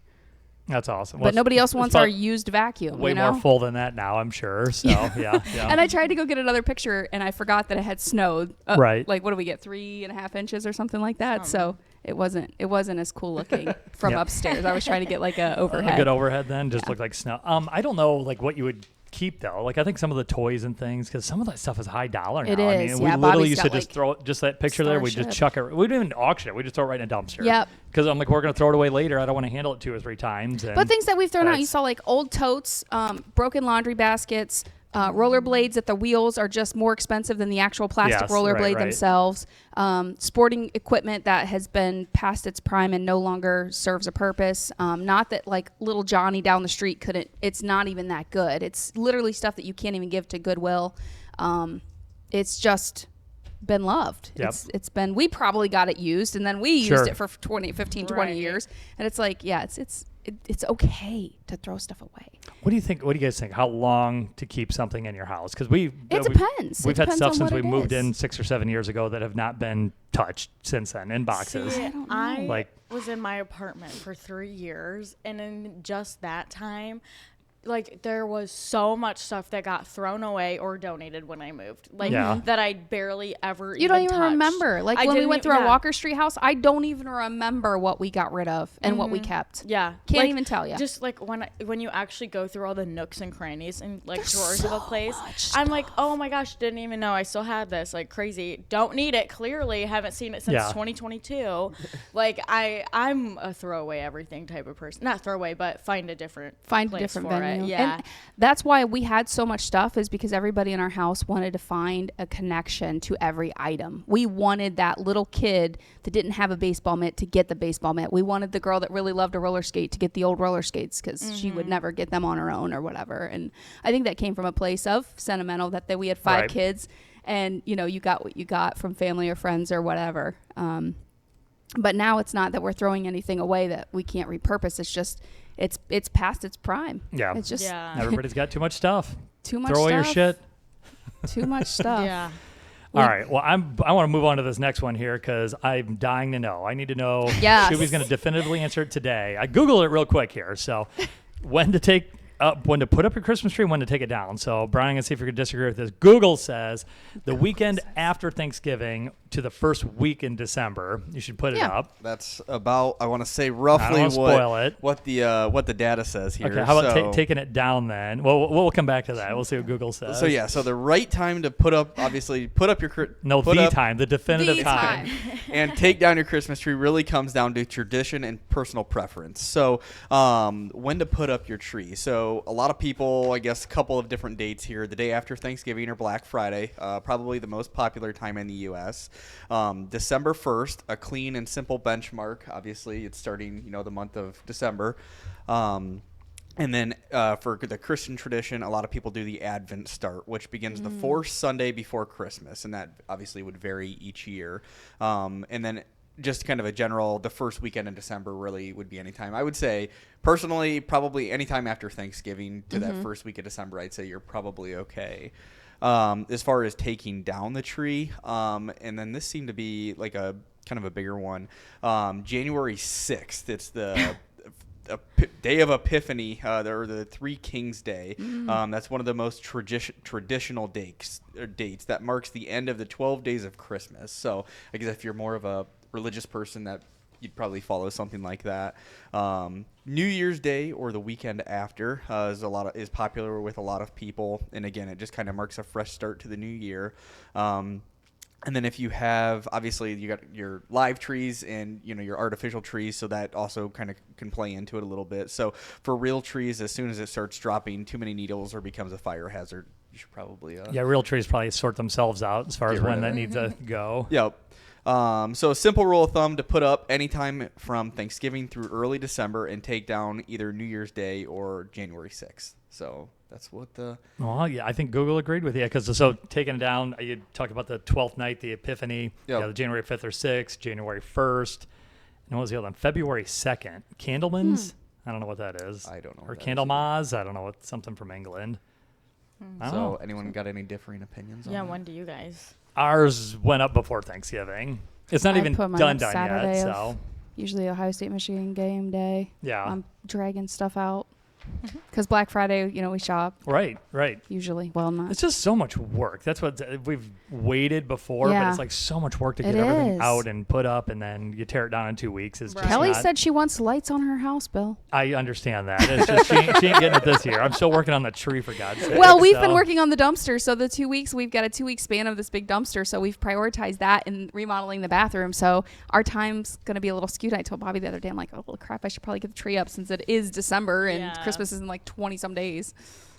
Speaker 4: That's awesome.
Speaker 3: But nobody else wants our used vacuum.
Speaker 4: Way more full than that now, I'm sure. So, yeah.
Speaker 3: And I tried to go get another picture, and I forgot that it had snowed.
Speaker 4: Right.
Speaker 3: What do we get, 3.5 inches or something like that? So it wasn't as cool looking from upstairs. I was trying to get a overhead.
Speaker 4: A good overhead then, just looked like snow. I don't know what you would keep though. I think some of the toys and things, because some of that stuff is high dollar now.
Speaker 3: It is.
Speaker 4: We literally used to just throw just that picture there. We just chuck it. We didn't even auction it. We just throw it right in a dumpster.
Speaker 3: Yep.
Speaker 4: Because I'm we're going to throw it away later. I don't want to handle it 2 or 3 times.
Speaker 3: But things that we've thrown out, you saw old totes, broken laundry baskets, rollerblades that the wheels are just more expensive than the actual plastic rollerblade themselves. Sporting equipment that has been past its prime and no longer serves a purpose. Not that little Johnny down the street couldn't. It's not even that good. It's literally stuff that you can't even give to Goodwill. It's just been loved.
Speaker 4: Yep.
Speaker 3: It's been, we probably got it used, and then we used it for 20 years, and it's it's okay to throw stuff away.
Speaker 4: What do you think? What do you guys think? How long to keep something in your house? Because
Speaker 3: it depends.
Speaker 4: We've had stuff since we moved in 6 or 7 years ago that have not been touched since then in boxes.
Speaker 1: See, I was in my apartment for 3 years, and in just that time, there was so much stuff that got thrown away or donated when I moved, that I barely ever
Speaker 3: You don't even remember. When we went through our Walker Street house, I don't even remember what we got rid of and what we kept.
Speaker 1: Yeah.
Speaker 3: Can't even tell you.
Speaker 1: Just when you actually go through all the nooks and crannies and
Speaker 3: There's
Speaker 1: drawers
Speaker 3: so
Speaker 1: of a place,
Speaker 3: much
Speaker 1: I'm
Speaker 3: stuff.
Speaker 1: oh my gosh, didn't even know I still had this. Crazy. Don't need it. Clearly haven't seen it since 2022. I'm a throwaway everything type of person. Not throwaway, but find a different venue. Yeah.
Speaker 3: And that's why we had so much stuff, is because everybody in our house wanted to find a connection to every item. We wanted that little kid that didn't have a baseball mitt to get the baseball mitt. We wanted the girl that really loved a roller skate to get the old roller skates, because she would never get them on her own or whatever. And I think that came from a place of sentimental, that we had 5 kids, and you got what you got from family or friends or whatever. But now it's not that we're throwing anything away that we can't repurpose. It's just it's past its prime.
Speaker 4: Yeah.
Speaker 3: It's just
Speaker 4: everybody's got too much stuff.
Speaker 3: Too much
Speaker 4: Throw
Speaker 3: stuff.
Speaker 4: away your shit.
Speaker 3: Too much stuff.
Speaker 1: Yeah.
Speaker 4: All right. Well, I want to move on to this next one here, because I'm dying to know. I need to know.
Speaker 3: Yes.
Speaker 4: Shuby's going to definitively answer it today. I Googled it real quick here. So when to take up, when to put up your Christmas tree and when to take it down. So, Brian, I'm going to see if you could disagree with this. Google says the weekend after Thanksgiving to the first week in December, you should put it up.
Speaker 2: That's about, I want to say roughly what the data says here.
Speaker 4: Okay, how about taking it down then? Well, we'll come back to that. We'll see what Google says.
Speaker 2: So, yeah, so the right time to put up your
Speaker 4: the definitive time.
Speaker 2: And take down your Christmas tree really comes down to tradition and personal preference. So, when to put up your tree. So, a lot of people, I guess, a couple of different dates here. The day after Thanksgiving or Black Friday, probably the most popular time in the U.S. December 1st, a clean and simple benchmark. Obviously, it's starting, the month of December. And then for the Christian tradition, a lot of people do the Advent start, which begins the fourth Sunday before Christmas. And that obviously would vary each year. And then just kind of a general, the first weekend in December really would be any time. I would say, personally, probably any time after Thanksgiving to that first week of December, I'd say you're probably okay. As far as taking down the tree, and then this seemed to be like a kind of a bigger one, January 6th. It's the Day of Epiphany, or the Three Kings Day. That's one of the most traditional dates that marks the end of the 12 days of Christmas. So I guess if you're more of a religious person, that you'd probably follow something like that. New Year's Day or the weekend after is popular with a lot of people, and again, it just kind of marks a fresh start to the new year. And then if you have, obviously, you got your live trees and, your artificial trees, so that also kind of can play into it a little bit. So for real trees, as soon as it starts dropping too many needles or becomes a fire hazard, you should probably...
Speaker 4: real trees probably sort themselves out as far as when that needs to go.
Speaker 2: Yep. So a simple rule of thumb to put up anytime from Thanksgiving through early December and take down either New Year's Day or January 6th. So that's what the...
Speaker 4: Well, yeah, I think Google agreed with you because taking it down, you talk about the 12th night, the Epiphany, the January 5th or 6th, January 1st, and what was the other one? February 2nd. Candlemans? I don't know what that is.
Speaker 2: I don't know.
Speaker 4: Or Candlemas? I don't know. It's something from England.
Speaker 2: So anyone got any differing opinions on that?
Speaker 1: When do you guys?
Speaker 4: Ours went up before Thanksgiving. It's not even done
Speaker 3: Saturday
Speaker 4: yet. So
Speaker 3: usually Ohio State Michigan game day.
Speaker 4: Yeah,
Speaker 3: I'm dragging stuff out because Black Friday, we shop.
Speaker 4: Right.
Speaker 3: Usually, well, not.
Speaker 4: It's just so much work. That's what we've waited before, but it's like so much work to get everything out and put up, and then you tear it down in 2 weeks. It's just
Speaker 3: Kelly said she wants lights on her house, Bill.
Speaker 4: I understand that. It's just she ain't getting it this year. I'm still working on the tree, for God's sake.
Speaker 3: Well, we've been working on the dumpster, so the 2 weeks, we've got a 2 week span of this big dumpster, so we've prioritized that in remodeling the bathroom. So our time's going to be a little skewed. I told Bobby the other day, I'm like, oh, well, crap, I should probably get the tree up since it is December and Christmas is in like 20 some days.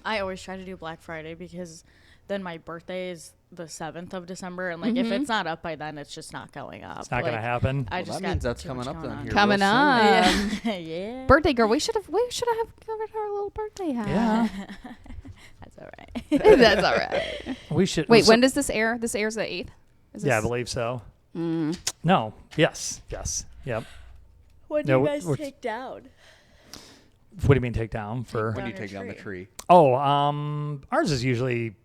Speaker 1: I always try to do Black Friday because then my birthday is the 7th of December, and like if it's not up by then, it's just not going up.
Speaker 4: It's not going to happen.
Speaker 2: That means that's coming up then.
Speaker 3: Coming up.
Speaker 1: Yeah.
Speaker 3: Birthday girl. We should have covered her little birthday hat.
Speaker 4: Yeah.
Speaker 1: That's all right.
Speaker 3: That's all right.
Speaker 4: We should.
Speaker 3: Wait, when does this air? This airs the 8th?
Speaker 4: I believe so. No. Yes. Yep.
Speaker 1: What do you guys take down?
Speaker 4: What do you mean take down?
Speaker 2: When do you take down the tree?
Speaker 4: Oh, ours is usually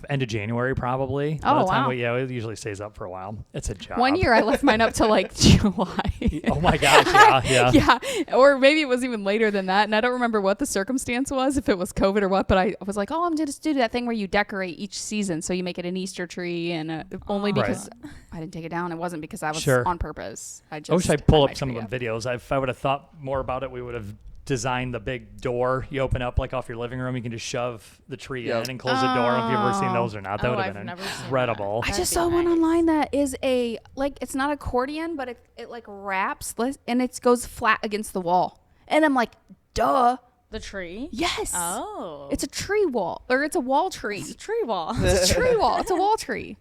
Speaker 4: end of January, probably. By the time it usually stays up for a while. It's a job.
Speaker 3: 1 year I left mine up to like July.
Speaker 4: Oh my gosh, yeah.
Speaker 3: Yeah, or maybe it was even later than that, and I don't remember what the circumstance was, if it was COVID or what, but I was like, I'm just do that thing where you decorate each season, so you make it an Easter tree, and only because I didn't take it down. It wasn't because I was on purpose. I wish I'd pull
Speaker 4: up some of the videos. If I would have thought more about it, we would have designed the big door you open up like off your living room. You can just shove the tree in and close the door. I don't know if you've ever seen those or not. That would have been incredible.
Speaker 3: I just saw one online that is it's not accordion, but it like wraps and it goes flat against the wall. And I'm like, duh.
Speaker 1: The tree?
Speaker 3: Yes.
Speaker 1: Oh.
Speaker 3: It's a tree wall, or it's a wall tree.
Speaker 1: It's a tree wall.
Speaker 3: It's a tree wall. It's a wall tree.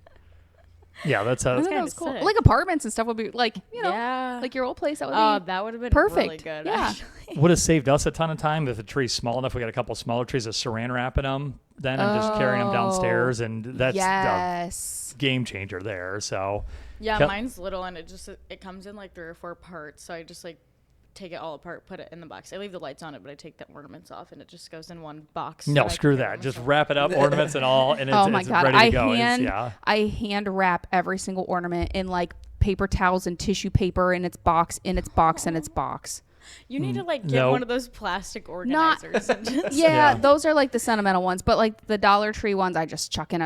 Speaker 4: Yeah, that's how.
Speaker 3: That was cool. Sick. Like apartments and stuff would be like, like your old place. That would be.
Speaker 1: That would have been
Speaker 3: perfect.
Speaker 1: Really good.
Speaker 3: Yeah.
Speaker 1: Actually.
Speaker 4: Would have saved us a ton of time if the tree's small enough. We got a couple smaller trees of saran wrapping them, then and just carrying them downstairs, and that's the game changer there. So.
Speaker 1: Yeah, mine's little, and it comes in like 3 or 4 parts. So I just like take it all apart, put it in the box. I leave the lights on it, but I take the ornaments off, and it just goes in one box.
Speaker 4: No, screw that. Just wrap it up, ornaments and all, and it's ready to go.
Speaker 3: I hand wrap every single ornament in like paper towels and tissue paper in its box, in its box, in its box.
Speaker 1: You need to like get
Speaker 4: Nope.
Speaker 1: one of those plastic organizers. And just,
Speaker 3: Yeah, those are like the sentimental ones, but like the Dollar Tree ones, I just chuck in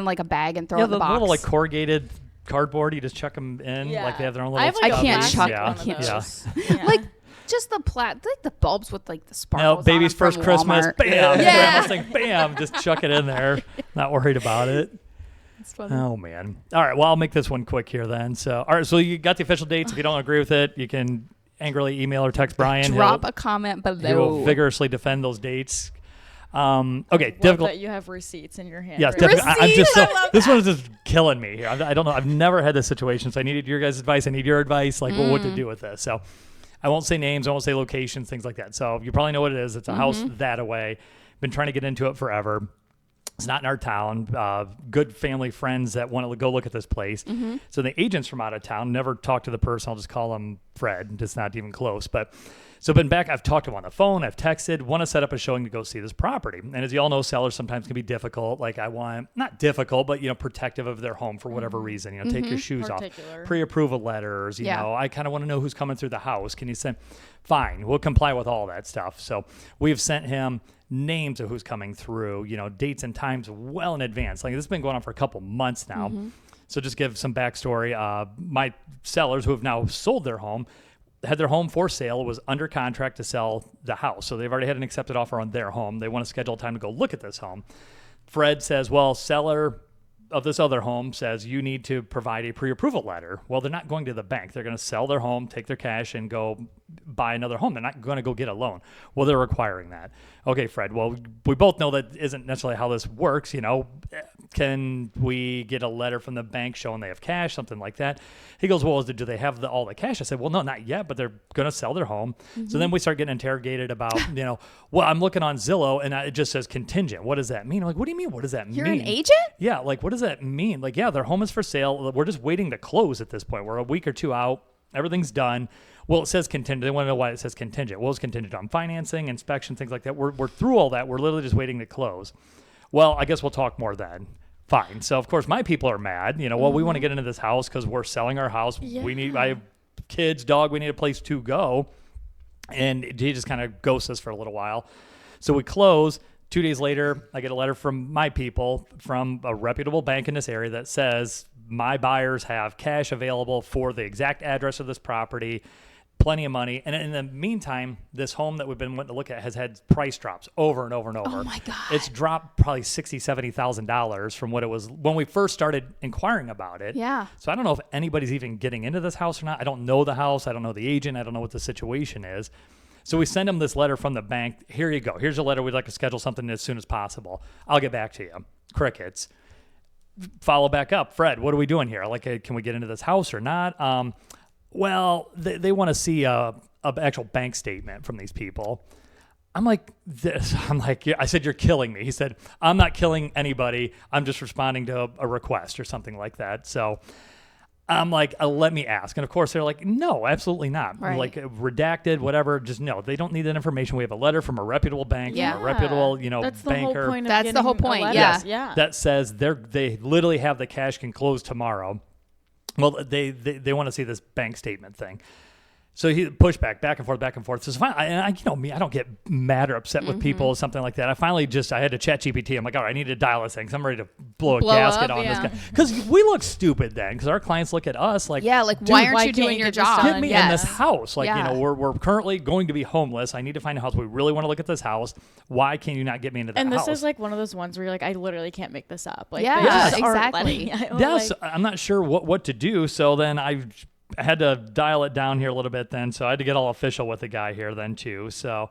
Speaker 3: like a bag and throw it in the box.
Speaker 4: little like corrugated cardboard. You just chuck them in
Speaker 1: Yeah.
Speaker 4: like they have their own
Speaker 1: I
Speaker 4: little.
Speaker 1: have, like,
Speaker 3: I
Speaker 1: a
Speaker 3: can't
Speaker 1: plastic
Speaker 3: chuck.
Speaker 1: one
Speaker 3: I
Speaker 1: of
Speaker 3: can't
Speaker 1: those.
Speaker 3: chuck.
Speaker 1: Yeah.
Speaker 3: Like just like the bulbs with like the
Speaker 4: No,
Speaker 3: sparkles.
Speaker 4: baby's
Speaker 3: on 'em
Speaker 4: first
Speaker 3: from
Speaker 4: Christmas.
Speaker 3: Walmart.
Speaker 4: Bam.
Speaker 3: Yeah.
Speaker 4: Grandma's thing, bam. Just chuck it in there. Not worried about it.
Speaker 3: It's funny.
Speaker 4: Oh man. All right. Well, I'll make this one quick here then. So, all right. So you got the official dates. If you don't agree with it, you can angrily email or text Brian.
Speaker 3: Drop a comment
Speaker 4: He
Speaker 3: below.
Speaker 4: will vigorously defend those dates. Okay.
Speaker 1: Love
Speaker 4: Difficult.
Speaker 1: that you have receipts in your hand.
Speaker 4: Yes,
Speaker 1: right
Speaker 4: definitely. I'm just so,
Speaker 1: I love
Speaker 4: this one is just killing me here. I don't know. I've never had this situation, so I needed your guys' advice. I need your advice, like what to do with this. So I won't say names. I won't say locations, things like that. So you probably know what it is. It's a house that away. Been trying to get into it forever. It's not in our town. Good family friends that want to go look at this place. So the agents from out of town never talked to the person. I'll just call him Fred. It's not even close. But so been back. I've talked to him on the phone. I've texted. Want to set up a showing to go see this property. And as you all know, sellers sometimes can be difficult. Like I want, not difficult, but protective of their home for whatever reason. Take your shoes off.
Speaker 1: Particular.
Speaker 4: Pre-approval letters. You
Speaker 3: Yeah.
Speaker 4: know, I kind of want to know who's coming through the house. Can you send? Fine, we'll comply with all that stuff. So we've sent him names of who's coming through, dates and times well in advance. Like this has been going on for a couple months now. So just give some backstory. My sellers who have now sold their home had their home for sale, was under contract to sell the house. So they've already had an accepted offer on their home. They want to schedule time to go look at this home. Fred says, well, seller of this other home says you need to provide a pre-approval letter. Well, they're not going to the bank. They're going to sell their home, take their cash, and go buy another home. They're not going to go get a loan. Well, they're requiring that. Okay, Fred, well, we both know that isn't necessarily how this works. Can we get a letter from the bank showing they have cash, something like that? He goes, well, do they have all the cash? I said, well, no, not yet, but they're going to sell their home. So then we start getting interrogated about, well, I'm looking on Zillow and it just says contingent. What does that mean? I'm like, what do you mean? What does that mean?
Speaker 3: You're an agent?
Speaker 4: Yeah, like what does that mean? Like, yeah, their home is for sale. We're just waiting to close at this point. We're a week or two out. Everything's done. Well, it says contingent. They want to know why it says contingent. Well, it's contingent on financing, inspection, things like that. We're through all that. We're literally just waiting to close. Well, I guess we'll talk more then. Fine. So, of course, my people are mad. Well, we want to get into this house because we're selling our house.
Speaker 1: Yeah.
Speaker 4: I have kids, dog. We need a place to go. And he just kind of ghosts us for a little while. So we close. 2 days later, I get a letter from my people from a reputable bank in this area that says my buyers have cash available for the exact address of this property, plenty of money. And in the meantime, this home that we've been wanting to look at has had price drops over and over and over.
Speaker 3: Oh my God.
Speaker 4: It's dropped probably $60,000, $70,000 from what it was when we first started inquiring about it.
Speaker 3: Yeah.
Speaker 4: So I don't know if anybody's even getting into this house or not. I don't know the house. I don't know the agent. I don't know what the situation is. So we send them this letter from the bank. Here you go. Here's a letter. We'd like to schedule something as soon as possible. I'll get back to you. Crickets. Follow back up. Fred, what are we doing here? Like, can we get into this house or not? Well, they want to see a actual bank statement from these people. I'm like, I said, you're killing me. He said, I'm not killing anybody. I'm just responding to a request or something like that. So I'm like, let me ask. And of course, they're like, no, absolutely not.
Speaker 3: Right.
Speaker 4: Like redacted, whatever. Just no, they don't need that information. We have a letter from a reputable bank,
Speaker 3: Yeah.
Speaker 4: from a reputable,
Speaker 1: That's the
Speaker 4: banker.
Speaker 1: whole point of
Speaker 3: That's the
Speaker 1: getting
Speaker 3: whole
Speaker 1: a
Speaker 3: point,
Speaker 1: letter.
Speaker 3: yeah.
Speaker 1: Yeah.
Speaker 4: That says they literally have the cash can close tomorrow. Well, they want to see this bank statement thing. So he pushed back and forth. So fine. Me, I don't get mad or upset with people or something like that. I finally I had to chat GPT. I'm like, all right, I need to dial this thing because I'm ready to blow a gasket
Speaker 3: up,
Speaker 4: on
Speaker 3: yeah.
Speaker 4: this guy. Because we look stupid then because our clients look at us like,
Speaker 3: Yeah, like
Speaker 4: dude,
Speaker 3: why aren't
Speaker 1: why
Speaker 3: you
Speaker 1: can't
Speaker 3: doing
Speaker 1: you
Speaker 3: your
Speaker 1: get this
Speaker 3: job?
Speaker 1: done?
Speaker 4: get me in
Speaker 3: Yes.
Speaker 4: this house. Like,
Speaker 3: Yeah.
Speaker 4: we're currently going to be homeless. I need to find a house. We really want to look at this house. Why can you not get me into that
Speaker 1: And
Speaker 4: house?
Speaker 1: this is like one of those ones where you're like, I literally can't make this up. Like,
Speaker 3: Yeah,
Speaker 1: they just aren't
Speaker 3: exactly.
Speaker 1: letting-
Speaker 4: Yes,
Speaker 1: like-
Speaker 4: I'm not sure what to do. So then I had to dial it down here a little bit then. So I had to get all official with the guy here then too. So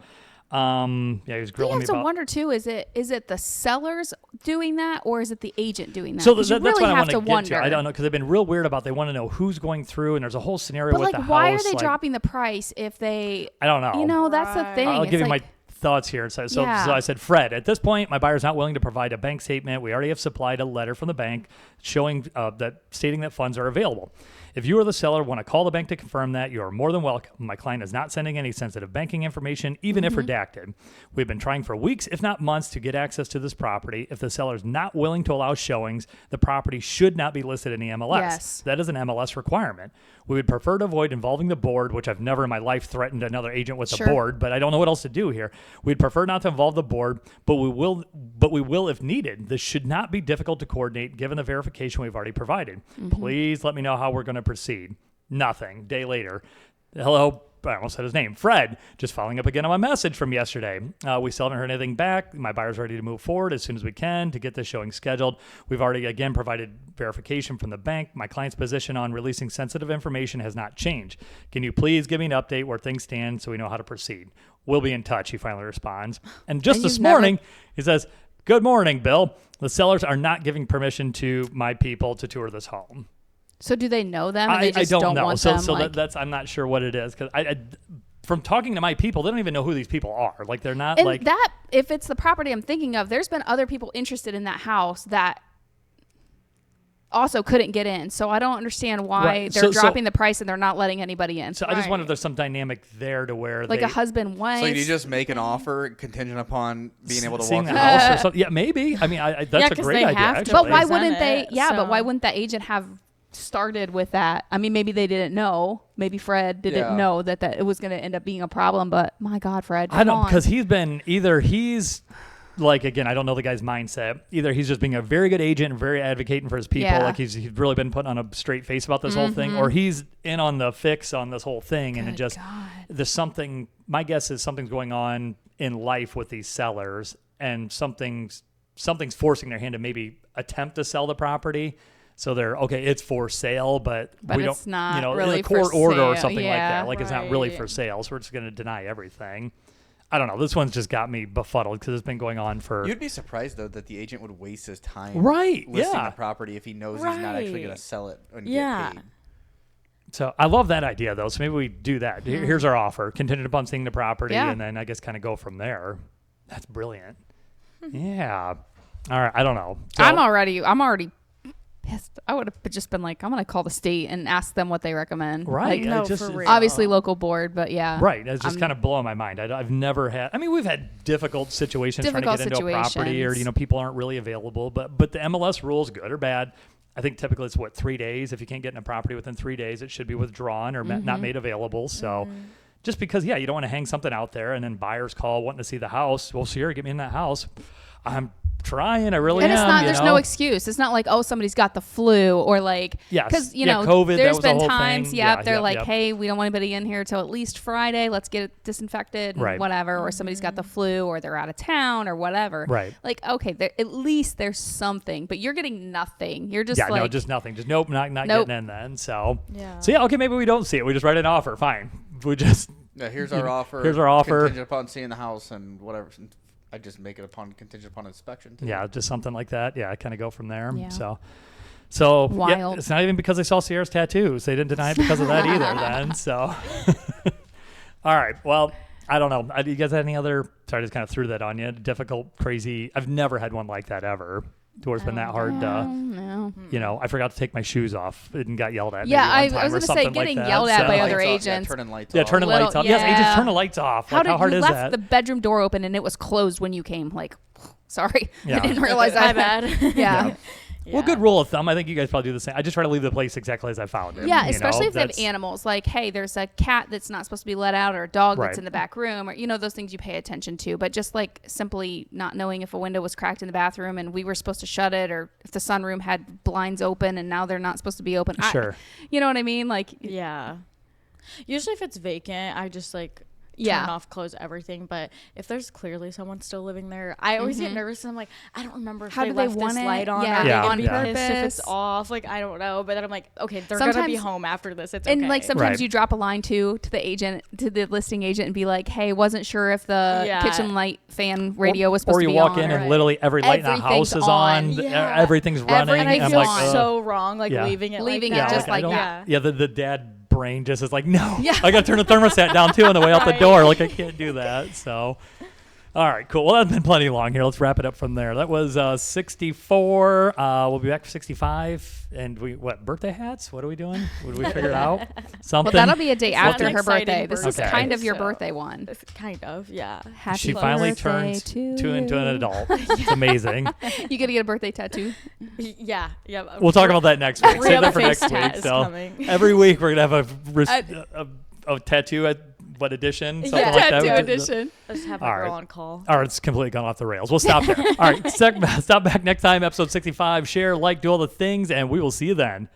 Speaker 4: he was
Speaker 3: You
Speaker 4: grilling
Speaker 3: have
Speaker 4: me
Speaker 3: to
Speaker 4: about.
Speaker 3: wonder too, is it the sellers doing that or is it the agent doing that?
Speaker 4: So
Speaker 3: 'Cause you
Speaker 4: that's
Speaker 3: really
Speaker 4: what I
Speaker 3: have
Speaker 4: want
Speaker 3: to
Speaker 4: to get
Speaker 3: wonder.
Speaker 4: to. I don't know because they've been real weird about. They want to know who's going through, and there's a whole scenario
Speaker 3: But
Speaker 4: with
Speaker 3: like,
Speaker 4: the
Speaker 3: why
Speaker 4: house.
Speaker 3: are they
Speaker 4: like,
Speaker 3: dropping the price if they?
Speaker 4: I don't know.
Speaker 3: That's the thing.
Speaker 4: I'll
Speaker 3: It's
Speaker 4: give you
Speaker 3: like,
Speaker 4: my thoughts here. So
Speaker 3: Yeah.
Speaker 4: I said, Fred, at this point, my buyer's not willing to provide a bank statement. We already have supplied a letter from the bank showing that stating that funds are available. If you or the seller want to call the bank to confirm that, you are more than welcome. My client is not sending any sensitive banking information, even if redacted. We've been trying for weeks, if not months, to get access to this property. If the seller is not willing to allow showings, the property should not be listed in the MLS.
Speaker 3: Yes.
Speaker 4: That is an MLS requirement. We would prefer to avoid involving the board, which I've never in my life threatened another agent with the
Speaker 3: Sure.
Speaker 4: board, but I don't know what else to do here. We'd prefer not to involve the board, but we will if needed. This should not be difficult to coordinate given the verification we've already provided. Please let me know how we're going to proceed. Nothing. Day later. Hello. I almost said his name. Fred. Just following up again on my message from yesterday. We still haven't heard anything back. My buyer's ready to move forward as soon as we can to get this showing scheduled. We've already again provided verification from the bank. My client's position on releasing sensitive information has not changed. Can you please give me an update where things stand so we know how to proceed? We'll be in touch, he finally responds. And just
Speaker 3: And
Speaker 4: this
Speaker 3: you've never-
Speaker 4: morning, he says, good morning, Bill. The sellers are not giving permission to my people to tour this home.
Speaker 3: So do they know them? And
Speaker 4: I
Speaker 3: they just
Speaker 4: don't know.
Speaker 3: Want
Speaker 4: So
Speaker 3: them, like,
Speaker 4: that's I'm not sure what it is because I from talking to my people, they don't even know who these people are. Like they're not
Speaker 3: and
Speaker 4: like
Speaker 3: that if it's the property I'm thinking of, there's been other people interested in that house that also couldn't get in. So I don't understand why
Speaker 4: Right.
Speaker 3: they're dropping the price and they're not letting anybody in.
Speaker 4: So I just wonder if there's some dynamic there to where
Speaker 3: Like a husband wife.
Speaker 2: So you just make an offer contingent upon being able to
Speaker 4: seeing
Speaker 2: walk
Speaker 4: the
Speaker 2: through
Speaker 4: house or something. Yeah, maybe. I mean, that's
Speaker 1: Yeah,
Speaker 4: a
Speaker 1: 'cause
Speaker 4: great
Speaker 1: they
Speaker 4: idea.
Speaker 1: have to.
Speaker 4: Actually.
Speaker 3: But why
Speaker 1: Present
Speaker 3: wouldn't they?
Speaker 1: it,
Speaker 3: Yeah, but
Speaker 1: so-
Speaker 3: why wouldn't the agent have started with that? I mean, maybe they didn't know. Maybe Fred didn't
Speaker 2: Yeah.
Speaker 3: know that it was going to end up being a problem. But my God, Fred,
Speaker 4: I
Speaker 3: come
Speaker 4: don't
Speaker 3: on.
Speaker 4: because he's like again, I don't know the guy's mindset. Either he's just being a very good agent and very advocating for his people,
Speaker 3: Yeah.
Speaker 4: like he's really been putting on a straight face about this whole thing, or he's in on the fix on this whole thing, and it
Speaker 3: Good
Speaker 4: just
Speaker 3: God.
Speaker 4: there's something. My guess is something's going on in life with these sellers, and something's forcing their hand to maybe attempt to sell the property. So they're okay. It's for sale, but we
Speaker 3: it's
Speaker 4: don't,
Speaker 3: not
Speaker 4: you know,
Speaker 3: really
Speaker 4: in a court
Speaker 3: for
Speaker 4: order or
Speaker 3: sale.
Speaker 4: something like
Speaker 3: Yeah,
Speaker 4: that. Like it's not really
Speaker 1: right.
Speaker 4: for sale, so we're just going to deny everything. I don't know. This one's just got me befuddled because it's been going on for.
Speaker 2: You'd be surprised though that the agent would waste his time
Speaker 4: Right,
Speaker 2: listing
Speaker 4: yeah.
Speaker 2: the property if he knows he's not actually
Speaker 1: Right.
Speaker 2: going to sell it and
Speaker 1: Yeah.
Speaker 2: get paid.
Speaker 4: So I love that idea though. So maybe we do that. Here's our offer, contingent upon seeing the property,
Speaker 3: Yeah.
Speaker 4: and then I guess kind of go from there. That's brilliant. Yeah. All right. I don't know. So,
Speaker 3: I'm already pissed. I would have just been like, I'm going to call the state and ask them what they recommend.
Speaker 4: right.
Speaker 3: Like,
Speaker 1: No,
Speaker 4: I just,
Speaker 1: for
Speaker 4: it's-
Speaker 1: real.
Speaker 3: obviously local board, but yeah.
Speaker 4: Right. It's just
Speaker 3: I'm-
Speaker 4: kind of blowing my mind. I've never had. I mean, we've had difficult situations trying
Speaker 3: Difficult
Speaker 4: to get into a property, or
Speaker 3: situations.
Speaker 4: people aren't really available. But the MLS rules, good or bad. I think typically it's 3 days. If you can't get in a property within 3 days, it should be withdrawn or not made available. So. Just because, you don't want to hang something out there and then buyers call wanting to see the house. Well, Sierra, get me in that house. I'm trying. I really
Speaker 3: And
Speaker 4: am.
Speaker 3: it's not, there's
Speaker 4: you
Speaker 3: no
Speaker 4: know?
Speaker 3: excuse. It's not like, oh, somebody's got the flu or like,
Speaker 4: Yes.
Speaker 3: because,
Speaker 4: Yeah, COVID, that
Speaker 3: there's
Speaker 4: was the
Speaker 3: been
Speaker 4: whole
Speaker 3: times,
Speaker 4: thing.
Speaker 3: yep,
Speaker 4: Yeah,
Speaker 3: they're
Speaker 4: yep,
Speaker 3: like,
Speaker 4: yep.
Speaker 3: hey, we don't want anybody in here till at least Friday. Let's get it disinfected and
Speaker 4: Right.
Speaker 3: whatever. Or somebody's got the flu or they're out of town or whatever.
Speaker 4: Right.
Speaker 3: Like, okay, at least there's something, but you're getting nothing. You're just
Speaker 4: Yeah,
Speaker 3: like,
Speaker 4: no, just nothing. Just nope, not
Speaker 3: Nope.
Speaker 4: getting in then. So,
Speaker 1: Yeah.
Speaker 4: so okay, maybe we don't see it. We just write an offer. Fine. We just,
Speaker 2: Yeah, here's our offer.
Speaker 4: Here's our offer.
Speaker 2: Contingent upon seeing the house and whatever. I just make it upon contingent upon inspection. Too.
Speaker 4: yeah, just something like that. Yeah, I kind of go from there.
Speaker 3: Yeah.
Speaker 4: So yeah,
Speaker 3: Wild.
Speaker 4: it's not even because they saw Sierra's tattoos. They didn't deny it because of that either then. So, all right. Well, I don't know. You guys had any other, sorry, I just kind of threw that on you. Difficult, crazy. I've never had one like that ever. To where it's been that hard to,
Speaker 3: no.
Speaker 4: I forgot to take my shoes off and got yelled at.
Speaker 3: Yeah,
Speaker 4: maybe one
Speaker 3: I
Speaker 4: time
Speaker 3: was
Speaker 4: or
Speaker 3: gonna say,
Speaker 4: something like
Speaker 3: getting
Speaker 4: that.
Speaker 3: yelled at by
Speaker 4: So-
Speaker 3: other
Speaker 2: Lights off.
Speaker 3: agents.
Speaker 2: Yeah, turning lights
Speaker 4: Yeah,
Speaker 2: off.
Speaker 4: turning lights off. Yes, agents
Speaker 3: yeah.
Speaker 4: turn the lights off.
Speaker 3: How
Speaker 4: Like,
Speaker 3: did
Speaker 4: how hard
Speaker 3: you
Speaker 4: is
Speaker 3: left
Speaker 4: that?
Speaker 3: the bedroom door open and it was closed when you came? Like, sorry,
Speaker 4: Yeah.
Speaker 3: I didn't realize
Speaker 1: My
Speaker 3: that.
Speaker 1: bad.
Speaker 3: Yeah.
Speaker 4: Well, good rule of thumb. I think you guys probably do the same. I just try to leave the place exactly as I found it.
Speaker 3: Yeah,
Speaker 4: you
Speaker 3: especially
Speaker 4: know?
Speaker 3: if they have
Speaker 4: That's-
Speaker 3: animals. Like, hey, there's a cat that's not supposed to be let out, or a dog
Speaker 4: Right.
Speaker 3: that's in the back room, or those things you pay attention to. But just like simply not knowing if a window was cracked in the bathroom and we were supposed to shut it, or if the sunroom had blinds open and now they're not supposed to be open.
Speaker 4: Sure.
Speaker 3: You know what I mean? Like,
Speaker 1: Yeah. Usually if it's vacant, I just like
Speaker 3: Yeah.
Speaker 1: turn off, close everything. But if there's clearly someone still living there, I always get nervous and I'm like, I don't remember if
Speaker 3: How
Speaker 1: they
Speaker 3: do they
Speaker 1: left this
Speaker 3: want it?
Speaker 1: light on.
Speaker 3: Yeah.
Speaker 1: Or
Speaker 4: Yeah.
Speaker 1: they're gonna be
Speaker 4: Yeah.
Speaker 1: pissed if it's
Speaker 3: Purpose.
Speaker 1: off. Like I don't know. But then I'm like, okay, they're gonna be
Speaker 3: Sometimes-
Speaker 1: home after this. It's
Speaker 3: and
Speaker 1: okay.
Speaker 3: like sometimes
Speaker 4: Right.
Speaker 3: you drop a line to the agent, to the listing agent, and be like, hey, wasn't sure if the
Speaker 1: Yeah.
Speaker 3: kitchen light fan radio was supposed
Speaker 4: or
Speaker 3: to
Speaker 4: you
Speaker 3: be
Speaker 4: walk
Speaker 3: on.
Speaker 4: in and
Speaker 1: Right.
Speaker 4: literally every light in the
Speaker 3: Everything's
Speaker 4: house is on.
Speaker 3: on.
Speaker 1: Yeah.
Speaker 4: Everything's running.
Speaker 3: And I
Speaker 1: and I
Speaker 4: I'm
Speaker 1: feel
Speaker 3: feel
Speaker 4: like,
Speaker 1: so wrong, like
Speaker 4: Yeah.
Speaker 1: leaving it,
Speaker 3: Leaving
Speaker 1: like
Speaker 3: it
Speaker 1: that.
Speaker 3: just
Speaker 4: I
Speaker 3: like
Speaker 4: don't-
Speaker 3: that.
Speaker 4: Yeah, the dad brain just is like, no.
Speaker 3: Yeah.
Speaker 4: I got to turn the thermostat down too on the way out the
Speaker 1: Right.
Speaker 4: door. Like I can't do that. So, All right, cool. Well, that's been plenty long here. Let's wrap it up from there. That was 64. We'll be back for 65. And birthday hats? What are we doing? Would we figure it out? Something?
Speaker 3: Well, that'll be a day
Speaker 1: It's
Speaker 3: after
Speaker 1: an
Speaker 3: her
Speaker 1: exciting
Speaker 3: birthday. This is
Speaker 1: birthday,
Speaker 3: kind of your
Speaker 1: so-
Speaker 3: birthday one.
Speaker 1: It's kind of, yeah.
Speaker 3: Happy
Speaker 4: She finally
Speaker 3: birthday
Speaker 4: turns
Speaker 3: to
Speaker 4: into an
Speaker 3: you.
Speaker 4: adult. It's amazing.
Speaker 3: You gonna get a birthday tattoo?
Speaker 1: Yeah.
Speaker 4: We'll talk about that next week. Save that for
Speaker 1: Face
Speaker 4: next
Speaker 1: tat
Speaker 4: week.
Speaker 1: is
Speaker 4: So
Speaker 1: coming.
Speaker 4: every week we're gonna have a tattoo at what edition? Something
Speaker 1: Yeah.
Speaker 4: like
Speaker 3: Tattoo
Speaker 4: that.
Speaker 3: edition.
Speaker 1: Let's have a
Speaker 4: All
Speaker 1: girl
Speaker 4: right.
Speaker 1: on call.
Speaker 4: All right, it's completely gone off the rails. We'll stop there. All right, stop back next time, episode 65. Share, like, do all the things, and we will see you then.